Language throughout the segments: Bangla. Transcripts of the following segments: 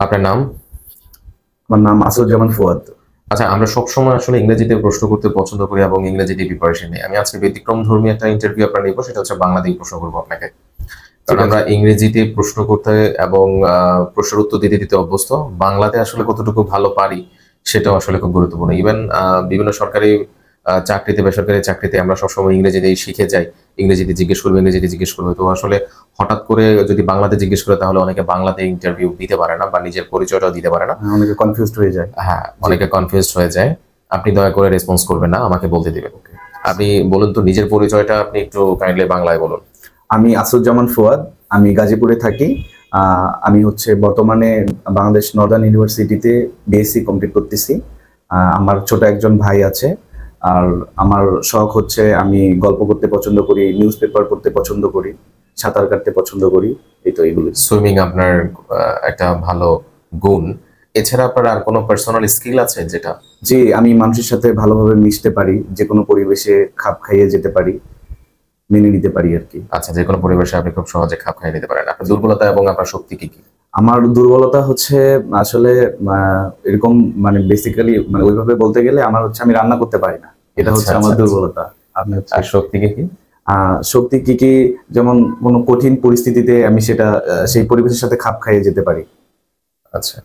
আপনার নাম? আমার নাম আসুজ্জামান ফুয়াদ। আচ্ছা, আমরা সবসময় আসলে ইংরেজিতে প্রশ্ন করতে পছন্দ করি এবং ইংরেজিতে প্রিপারেশন নিই। আমি আজকে ব্যতিক্রম ধর্মী একটা ইন্টারভিউ আপনার নিব, সেটা হচ্ছে বাংলা দিয়ে প্রশ্ন করবো আপনাকে। কারণ আমরা ইংরেজিতে প্রশ্ন করতে এবং প্রশ্নের উত্তর দিতে দিতে অভ্যস্ত, বাংলাতে আসলে কতটুকু ভালো পারি সেটাও আসলে খুব গুরুত্বপূর্ণ। ইভেন বিভিন্ন সরকারি চাকরিতে, বেসরকারি চাকরিতে আমরা সবসময় ইংরেজিতেই শিখে যাই, ইংরেজিতে জিজ্ঞেস করবে। তো আসলে হঠাৎ করে যদি বাংলাতে জিজ্ঞেস করে, তাহলে অনেকে বাংলাতে ইন্টারভিউ দিতে পারে না বা নিজের পরিচয়টাও দিতে পারে না, অনেকে কনফিউজড হয়ে যায়। হ্যাঁ, অনেকে কনফিউজড হয়ে যায়। আপনি দয়া করে রেসপন্স করবেন না, আমাকে বলতে দিবেন। আপনি বলুন তো নিজের পরিচয়টা, আপনি একটু কাইন্ডলি বাংলায় বলুন। আমি আসুজ্জামান ফুয়াদ, আমি গাজীপুরে থাকি। আমি হচ্ছে বর্তমানে বাংলাদেশ নর্দার্ন ইউনিভার্সিটিতে বিএসসি কমপ্লিট করতেছি। আমার ছোট একজন ভাই আছে। আর আমার শখ হচ্ছে আমি গল্প করতে পছন্দ করি, নিউজ পেপার পড়তে পছন্দ করি, সাঁতার কাটতে পছন্দ করি। এই তো এইগুলো। সুইমিং আপনার একটা ভালো গুণ। এছাড়া আপনার আর কোনো পার্সোনাল স্কিল আছে যেটা? জি, আমি মানুষের সাথে ভালোভাবে মিশতে পারি, যে কোনো পরিবেশে খাপ খাইয়ে যেতে পারি, মেনে নিতে পারি আর কি। আচ্ছা, যে কোনো পরিবেশে আপনি খুব সহজে খাপ খাইয়ে নিতে পারেন। আপনার দুর্বলতা এবং আপনার শক্তি কি কি? আমার দুর্বলতা হচ্ছে আসলে এরকম মানে বেসিক্যালি মানে ওইভাবে বলতে গেলে আমার হচ্ছে আমি রান্না করতে পারি না, এটা হচ্ছে আমার দুর্বলতা। আপনি আর শক্তি কি কি? শক্তি কি কি, যেমন কোনো কঠিন পরিস্থিতিতে আমি সেটা সেই পরিবেশের সাথে খাপ খাইয়ে যেতে পারি। আচ্ছা,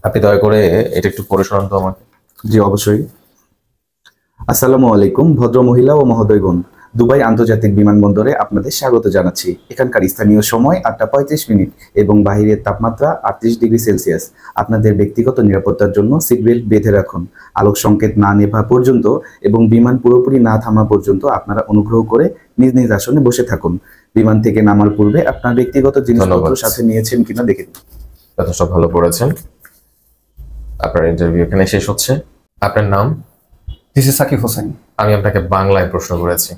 আপনি দয়া করে এটা একটু পড়ে শোনান তো আমাকে। জি অবশ্যই। আসসালামু আলাইকুম ভদ্র মহিলা ও মহোদয়গণ, দুবাই আন্তর্জাতিক বিমানবন্দরে আপনাদের স্বাগত জানাচ্ছি। এখানকার স্থানীয় সময় 8টা 35 এবং বাহিরের তাপমাত্রা 38 ডিগ্রি সেলসিয়াস। আপনাদের ব্যক্তিগত নিরাপত্তার জন্য সিট বেল্ট বেঁধে রাখুন। আলোক সংকেত না নেভা পর্যন্ত এবং বিমান পুরোপুরি না থামা পর্যন্ত আপনারা অনুগ্রহ করে নিজ নিজ আসনে বসে থাকুন। বিমান থেকে নামার পূর্বে আপনার ব্যক্তিগত জিনিসপত্র সাথে নিয়েছেন কিনা দেখে নিন। যথেষ্ট ভালো পড়েছেন। আপনার ইন্টারভিউ এখানে শেষ হচ্ছে। আপনার নাম? This is Sakib Hossain. আমি আপনাকে বাংলায় প্রশ্ন করেছি।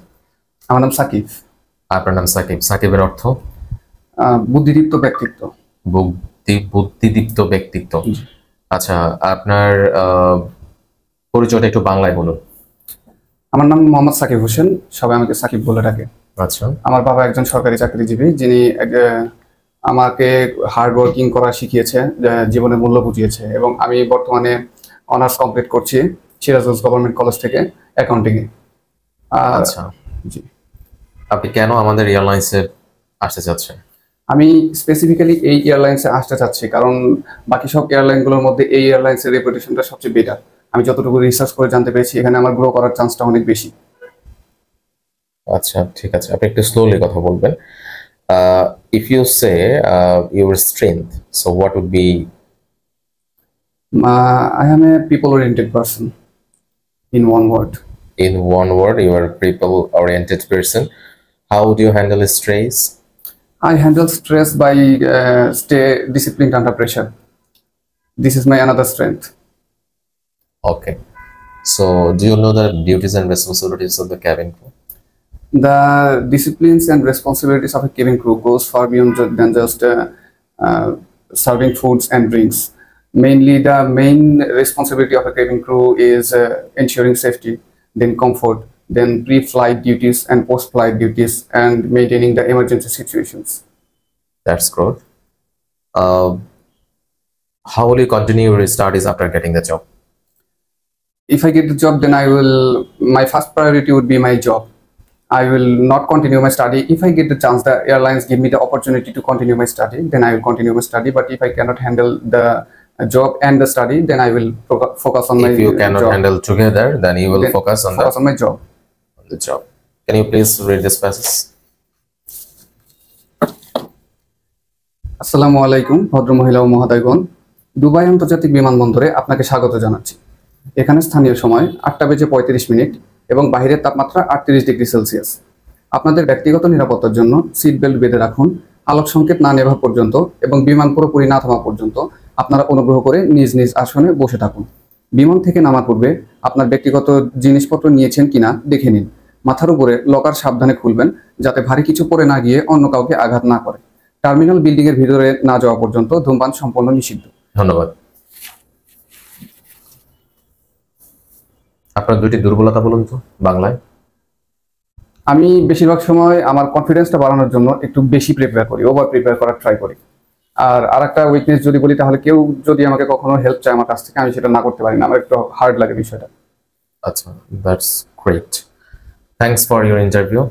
আমার নাম সাকিব। আপনার নাম সাকিব। সাকিবের অর্থ? বুদ্ধিদীপ্ত ব্যক্তিত্ব। বুদ্ধিদীপ্ত ব্যক্তিত্ব। আচ্ছা, আপনার পরিচয়টা একটু বাংলায় বলুন। আমার নাম মোহাম্মদ সাকিব হোসেন, সবাই আমাকে সাকিব বলে ডাকে। আচ্ছা। আমার বাবা একজন সরকারি চাকরিজীবী, যিনি আমাকে হার্ড ওয়ার্কিং করা শিখিয়েছে, জীবনের মূল্য বুঝিয়েছে, এবং আমি বর্তমানে অনার্স কমপ্লিট করছি সিরাজগঞ্জ গভর্নমেন্ট কলেজ থেকে অ্যাকাউন্টিংয়ে। আচ্ছা, জি। আপনি কেন আমাদের এয়ারলাইন্সে আসতে চাচ্ছেন? আমি স্পেসিফিক্যালি এই এয়ারলাইন্সে আসতে চাচ্ছি কারণ বাকি সব এয়ারলাইনগুলোর মধ্যে এই এয়ারলাইন্সের রেপুটেশনটা সবচেয়ে বেটার। আমি যতটুকু রিসার্চ করে জানতে পেরেছি, এখানে আমার গ্রো করার চান্সটা অনেক বেশি। আচ্ছা, ঠিক আছে, আপনি একটু স্লোলি কথা বলবেন। If you say your strength, so what would be? I am a people-oriented person. In one word. In one word, you are a people-oriented person. How do you handle stress? I handle stress by stay disciplined under pressure. This is my another strength. Okay. So, do you know the duties and responsibilities of the cabin crew? The disciplines and responsibilities of a cabin crew goes far beyond than just serving foods and drinks. Mainly, the main responsibility of a cabin crew is ensuring safety, then comfort, then pre-flight duties and post-flight duties, and maintaining the emergency situations. That's good. How will you continue your studies after getting the job? If I get the job, then my first priority would be my job. I will not continue my study. If I get the chance, the airlines give me the opportunity to continue my study, then I will continue my study. But if I cannot handle the job and the study, then I will focus on my job. If you cannot handle together, then you will focus on my job. On the job. Can you please read this passage? আসসালামু আলাইকুম ভদ্র মহিলা ও মহোদয়গণ, দুবাই আন্তর্জাতিক বিমানবন্দরে আপনাকে স্বাগত জানাচ্ছি। এখানে স্থানীয় সময় 8টা 35 এবং বাহিরের তাপমাত্রা 38 ডিগ্রি সেলসিয়াস। আপনাদের ব্যক্তিগত নিরাপত্তার জন্য সিট বেল্ট বেঁধে রাখুন। আলোক সংকেত না নেভা পর্যন্ত এবং বিমান পুরোপুরি না থামা পর্যন্ত আপনারা অনুগ্রহ করে নিজ নিজ আসনে বসে থাকুন। বিমান থেকে নামার পূর্বে আপনার ব্যক্তিগত জিনিসপত্র নিয়েছেন কিনা দেখে নিন। মাথার উপরে লকার সাবধানে খুলবেন, যাতে ভারী কিছু পরে না গিয়ে অন্য কাউকে আঘাত না করে। টার্মিনাল বিল্ডিং এর ভিতরে না যাওয়া পর্যন্ত ধূমপান সম্পূর্ণ নিষিদ্ধ। ধন্যবাদ। আপনার দুটি দুর্বলতা বলুন তো বাংলায়। আমি বেশিরভাগ সময় আমার কনফিডেন্সটা বাড়ানোর জন্য একটু বেশি প্রিপেয়ার করি, ওভার প্রিপেয়ার করার ট্রাই করি। আর আরেকটা উইকনেস যদি বলি, তাহলে কেউ যদি আমাকে কখনো হেল্প চায় আমার কাছ থেকে, আমি সেটা না করতে পারি না, আমার একটু হার্ড লাগে বিষয়টা। আচ্ছা, that's great. Thanks for your interview.